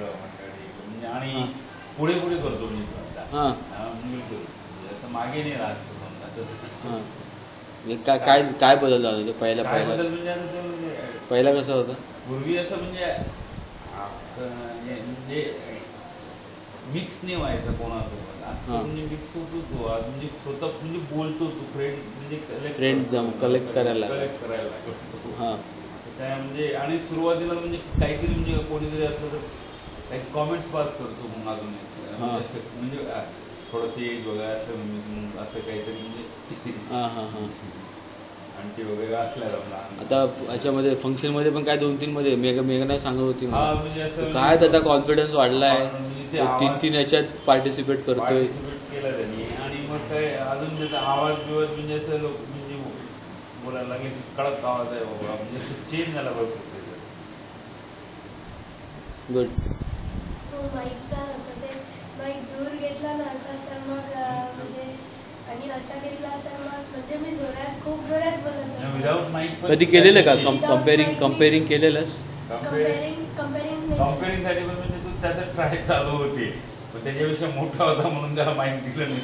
मंडळी म्हणजे आणि पुढे पुढे करतो म्हणजे बिलकुल असं मागे नाही राहत. काय काय बदल झाला होता पहिला काय पहिला बदल म्हणजे आता ते म्हणजे पहिला कसं होतं? पूर्वी असं म्हणजे म्हणजे मिक्स नाही व्हायचं कोणासोबत. आता म्हणजे मिक्स होतो तो आज म्हणजे स्वतः म्हणजे बोलतो तो फ्रेंड म्हणजे कलेक्ट करायला लागतो. हां त्या म्हणजे आणि सुरुवातीला म्हणजे काहीतरी म्हणजे कोणीतरी असलं तर काही कॉमेंट्स पास करतो मग अजून म्हणजे थोडंसं एज वगैरे असलं म्हणजे असं काहीतरी म्हणजे आणखी वगैरे असल्या आता याच्यामध्ये फंक्शन मध्ये पण काय 2-3 मध्ये मेघना सांगत होती म्हणजे काय त्याचा कॉन्फिडन्स वाढलाय, 3 याच्यात पार्टिसिपेट करतोय केलं त्यांनी. आणि मग काय अजून त्याचा आवाज बिवाज म्हणजे असं लोक म्हणजे बोलायला लागले की कडक आवाज आहे बाबा म्हणजे चेंज झाला भरपूर. गुड. तो माईकचा होता ते माईक दूर घेतला ना असा तर मग म्हणजे आणि असा घेतला तर मग म्हणजे मी खूप जोरात बोलत विदाउट माईक कधी केलेलं का कम्पेअरिंग केलेलंस? कम्पेअरिंग साठी पण म्हणजे तू त्याचा ट्राय चालू होते पण त्याच्यापेक्षा मोठा होता म्हणून त्याला माईक दिलं नाही.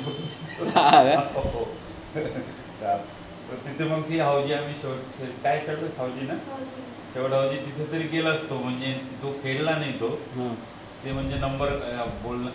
तिथे मग ती हावजी आम्ही शेवट काय खेळतो हावजी ना शेवट हावजी तिथे तरी केला असतो म्हणजे तो खेळला नाही तो ते म्हणजे नंबर बोलणं